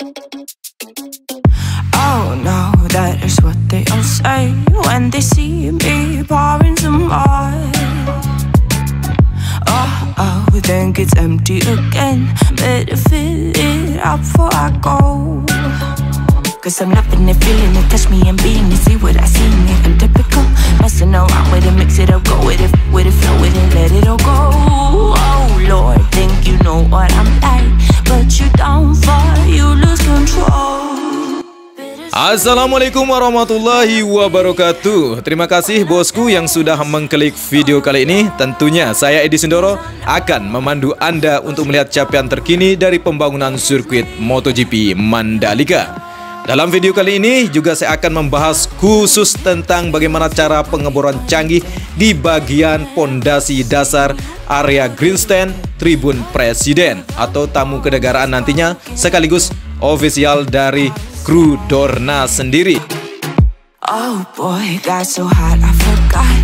Oh no, that is what they all say when they see me pouring some more. Oh, think it's empty again. Better fill it up before I go. Cause I'm loving it, feeling it, touch me and being it. See what I see in it, I'm typical. Messing around with it, mix it up, go with it, flow with it, let it all go. Oh Lord, think you know what I'm like, but you don't fall, you lose control. Assalamualaikum warahmatullahi wabarakatuh. Terima kasih bosku yang sudah mengklik video kali ini. Tentunya saya Edi Sindoro akan memandu Anda untuk melihat capaian terkini dari pembangunan sirkuit MotoGP Mandalika. Dalam video kali ini juga saya akan membahas khusus tentang bagaimana cara pengeboran canggih di bagian pondasi dasar area grandstand Tribun Presiden atau tamu kenegaraan nantinya, sekaligus ofisial dari kru Dorna sendiri. Oh boy, got so hot, I forgot.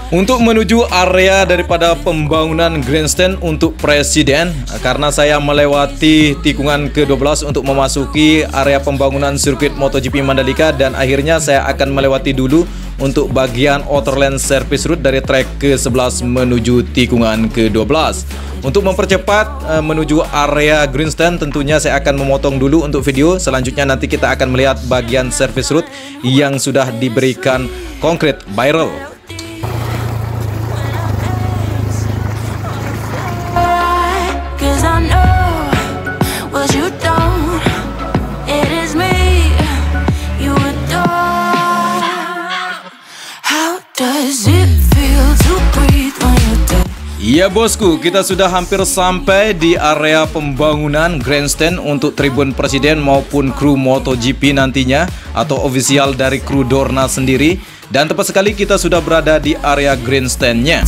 Untuk menuju area daripada pembangunan grandstand untuk presiden, karena saya melewati tikungan ke-12 untuk memasuki area pembangunan sirkuit MotoGP Mandalika, dan akhirnya saya akan melewati dulu untuk bagian outer lane service route dari trek ke-11 menuju tikungan ke-12. Untuk mempercepat menuju area grandstand, tentunya saya akan memotong dulu untuk video. Selanjutnya nanti kita akan melihat bagian service route yang sudah diberikan konkret viral. Ya bosku, kita sudah hampir sampai di area pembangunan grandstand untuk Tribun Presiden maupun kru MotoGP nantinya, atau ofisial dari kru Dorna sendiri. Dan tepat sekali kita sudah berada di area grandstandnya.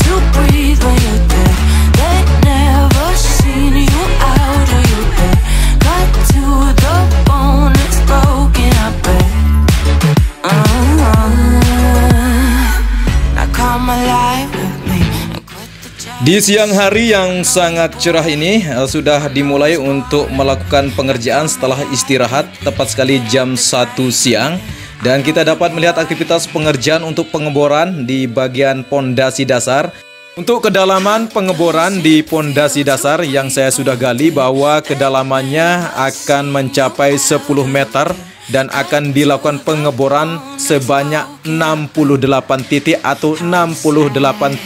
Di siang hari yang sangat cerah ini sudah dimulai untuk melakukan pengerjaan setelah istirahat tepat sekali jam 1 siang. Dan kita dapat melihat aktivitas pengerjaan untuk pengeboran di bagian pondasi dasar. Untuk kedalaman pengeboran di pondasi dasar yang saya sudah gali bahwa kedalamannya akan mencapai 10 meter. Dan akan dilakukan pengeboran sebanyak 68 titik atau 68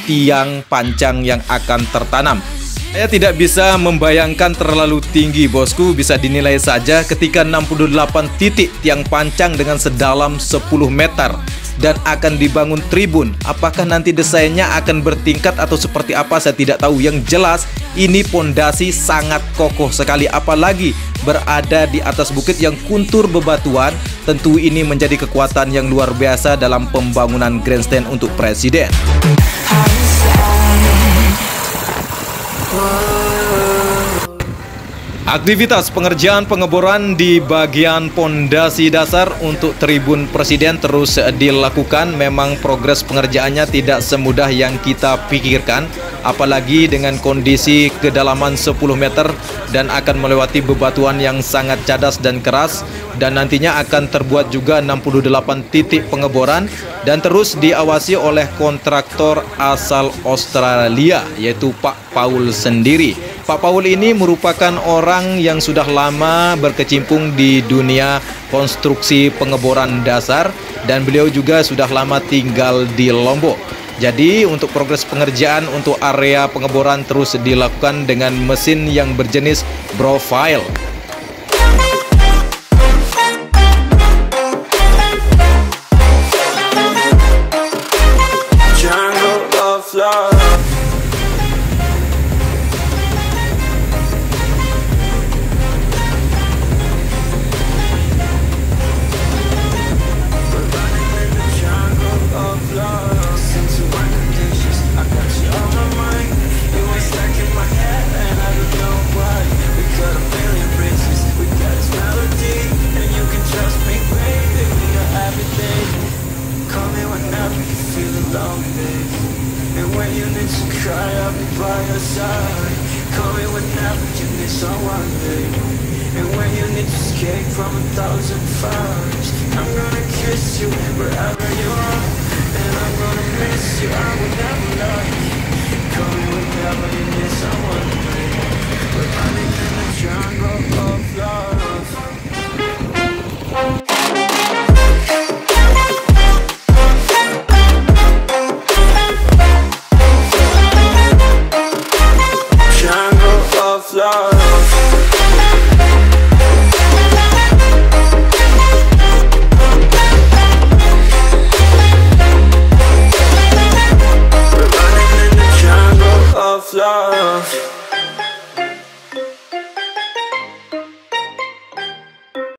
tiang pancang yang akan tertanam. Saya tidak bisa membayangkan terlalu tinggi bosku, bisa dinilai saja ketika 68 titik tiang pancang dengan sedalam 10 meter dan akan dibangun tribun. Apakah nanti desainnya akan bertingkat atau seperti apa saya tidak tahu. Yang jelas ini pondasi sangat kokoh sekali, apalagi berada di atas bukit yang kuntur bebatuan. Tentu ini menjadi kekuatan yang luar biasa dalam pembangunan grandstand untuk presiden. Aktivitas pengerjaan pengeboran di bagian pondasi dasar untuk Tribun Presiden terus dilakukan. Memang progres pengerjaannya tidak semudah yang kita pikirkan, apalagi dengan kondisi kedalaman 10 meter dan akan melewati bebatuan yang sangat cadas dan keras. Dan nantinya akan terbuat juga 68 titik pengeboran dan terus diawasi oleh kontraktor asal Australia, yaitu Pak Paul sendiri. Pak Paul ini merupakan orang yang sudah lama berkecimpung di dunia konstruksi pengeboran dasar dan beliau juga sudah lama tinggal di Lombok. Jadi untuk progres pengerjaan untuk area pengeboran terus dilakukan dengan mesin yang berjenis profile. Call me whenever you need someone, babe. And when you need to cake from 1,000 fires. I'm gonna kiss you wherever you are, and I'm gonna miss you. I will never lie. Call me whenever you need someone to play. We're running in the jungle of love. Jungle of love.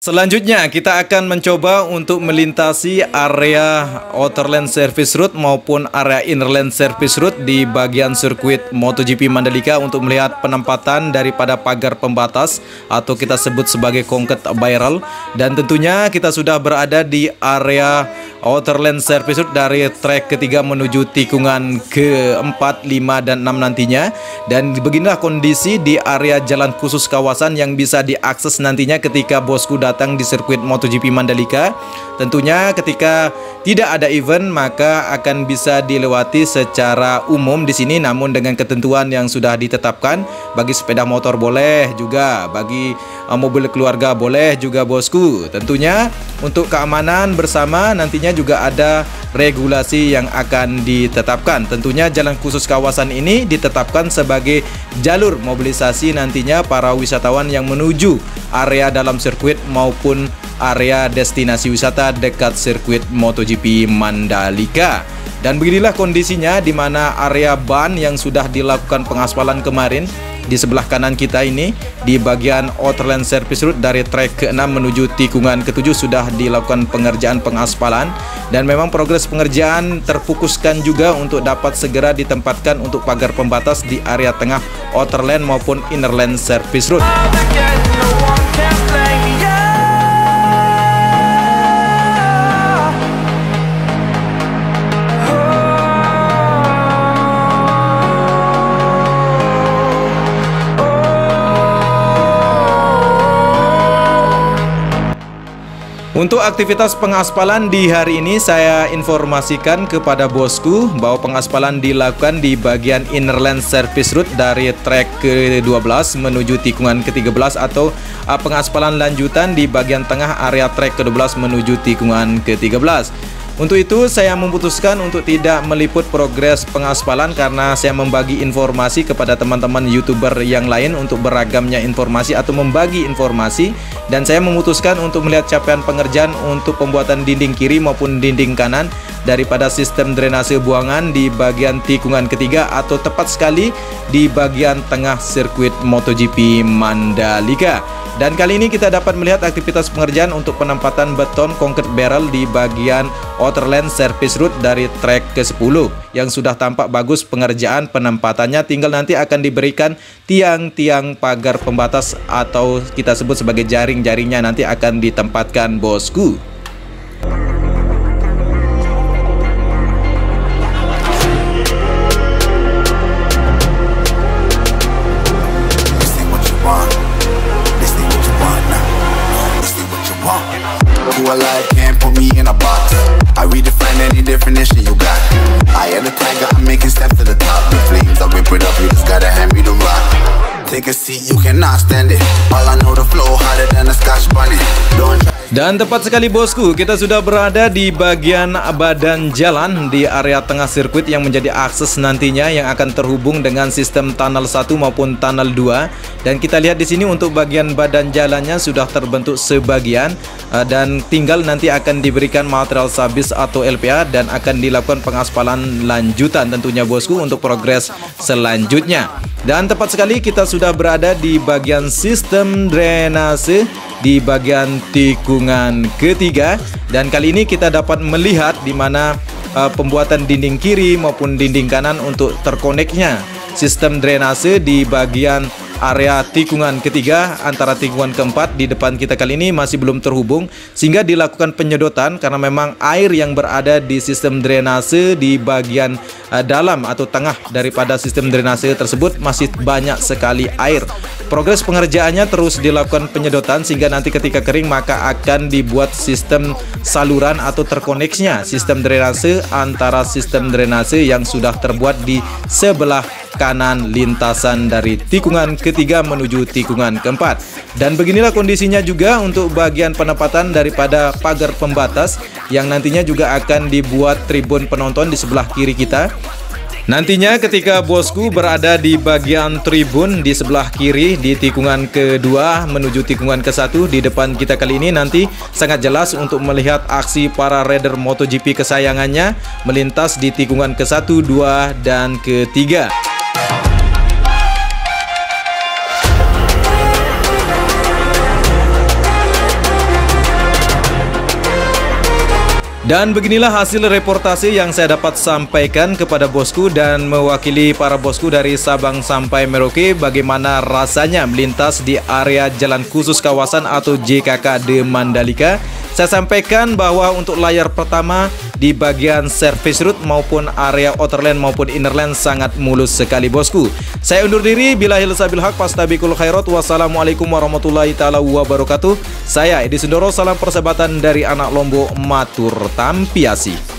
Selanjutnya kita akan mencoba untuk melintasi area Outer Lane Service Route maupun area Inner Lane Service Route di bagian sirkuit MotoGP Mandalika untuk melihat penempatan daripada pagar pembatas atau kita sebut sebagai concrete barrier. Dan tentunya kita sudah berada di area Outer Lane Service Route dari trek ketiga menuju tikungan ke-4, 5, dan 6 nantinya. Dan beginilah kondisi di area jalan khusus kawasan yang bisa diakses nantinya ketika bosku datang di sirkuit MotoGP Mandalika. Tentunya ketika tidak ada event maka akan bisa dilewati secara umum di sini, namun dengan ketentuan yang sudah ditetapkan. Bagi sepeda motor boleh juga, bagi mobil keluarga boleh juga bosku. Tentunya untuk keamanan bersama nantinya juga ada regulasi yang akan ditetapkan. Tentunya jalan khusus kawasan ini ditetapkan sebagai jalur mobilisasi nantinya para wisatawan yang menuju area dalam sirkuit maupun area destinasi wisata dekat sirkuit MotoGP Mandalika. Dan beginilah kondisinya di mana area ban yang sudah dilakukan pengaspalan kemarin di sebelah kanan kita ini di bagian Outer Lane Service Route dari trek ke-6 menuju tikungan ke-7 sudah dilakukan pengerjaan pengaspalan, dan memang progres pengerjaan terfokuskan juga untuk dapat segera ditempatkan untuk pagar pembatas di area tengah Outer Lane maupun Inner Lane Service Route. Untuk aktivitas pengaspalan di hari ini saya informasikan kepada bosku bahwa pengaspalan dilakukan di bagian Inner Lane Service Route dari trek ke-12 menuju tikungan ke-13 atau pengaspalan lanjutan di bagian tengah area trek ke-12 menuju tikungan ke-13. Untuk itu saya memutuskan untuk tidak meliput progres pengaspalan karena saya membagi informasi kepada teman-teman YouTuber yang lain untuk beragamnya informasi atau membagi informasi, dan saya memutuskan untuk melihat capaian pengerjaan untuk pembuatan dinding kiri maupun dinding kanan daripada sistem drainase buangan di bagian tikungan ketiga atau tepat sekali di bagian tengah sirkuit MotoGP Mandalika. Dan kali ini kita dapat melihat aktivitas pengerjaan untuk penempatan beton concrete barrel di bagian Outer Lane Service Route dari trek ke-10 yang sudah tampak bagus pengerjaan penempatannya. Tinggal nanti akan diberikan tiang-tiang pagar pembatas atau kita sebut sebagai jaring-jaringnya nanti akan ditempatkan bosku. Alive, can't put me in a box. I redefine any definition you got. I am the tiger, I'm making steps to the top. The flames, I whip it up, you just gotta hand me the rock. Take a seat, you cannot stand it. All I know, the flow harder than a Scotch bunny. Don't try. Dan tepat sekali bosku, kita sudah berada di bagian badan jalan di area tengah sirkuit yang menjadi akses nantinya yang akan terhubung dengan sistem tunnel 1 maupun tunnel 2. Dan kita lihat di sini untuk bagian badan jalannya sudah terbentuk sebagian dan tinggal nanti akan diberikan material sabis atau LPA dan akan dilakukan pengaspalan lanjutan tentunya bosku untuk progres selanjutnya. Dan tepat sekali kita sudah berada di bagian sistem drainase di bagian tikungan ketiga, dan kali ini kita dapat melihat di mana pembuatan dinding kiri maupun dinding kanan untuk terkoneknya sistem drainase di bagian area tikungan ketiga antara tikungan keempat di depan kita kali ini masih belum terhubung, sehingga dilakukan penyedotan karena memang air yang berada di sistem drainase di bagian dalam atau tengah daripada sistem drainase tersebut masih banyak sekali air. Progres pengerjaannya terus dilakukan penyedotan sehingga nanti ketika kering maka akan dibuat sistem saluran atau terkoneksnya sistem drainase antara sistem drainase yang sudah terbuat di sebelah kanan lintasan dari tikungan ketiga menuju tikungan keempat. Dan beginilah kondisinya juga untuk bagian penempatan daripada pagar pembatas yang nantinya juga akan dibuat tribun penonton di sebelah kiri kita. Nantinya ketika bosku berada di bagian tribun di sebelah kiri di tikungan kedua menuju tikungan ke-1 di depan kita kali ini, nanti sangat jelas untuk melihat aksi para rider MotoGP kesayangannya melintas di tikungan ke-1, 2, dan ke-3. Dan beginilah hasil reportase yang saya dapat sampaikan kepada bosku dan mewakili para bosku dari Sabang sampai Merauke bagaimana rasanya melintas di area jalan khusus kawasan atau JKKD Mandalika. Saya sampaikan bahwa untuk layar pertama di bagian service route maupun area outer lane maupun inner lane sangat mulus sekali bosku. Saya undur diri, bilahil sabil haq, fastabiqul khairat. Wassalamualaikum warahmatullahi taala wabarakatuh. Saya Edi Sundoro, salam persahabatan dari anak Lombok, matur tampiasi.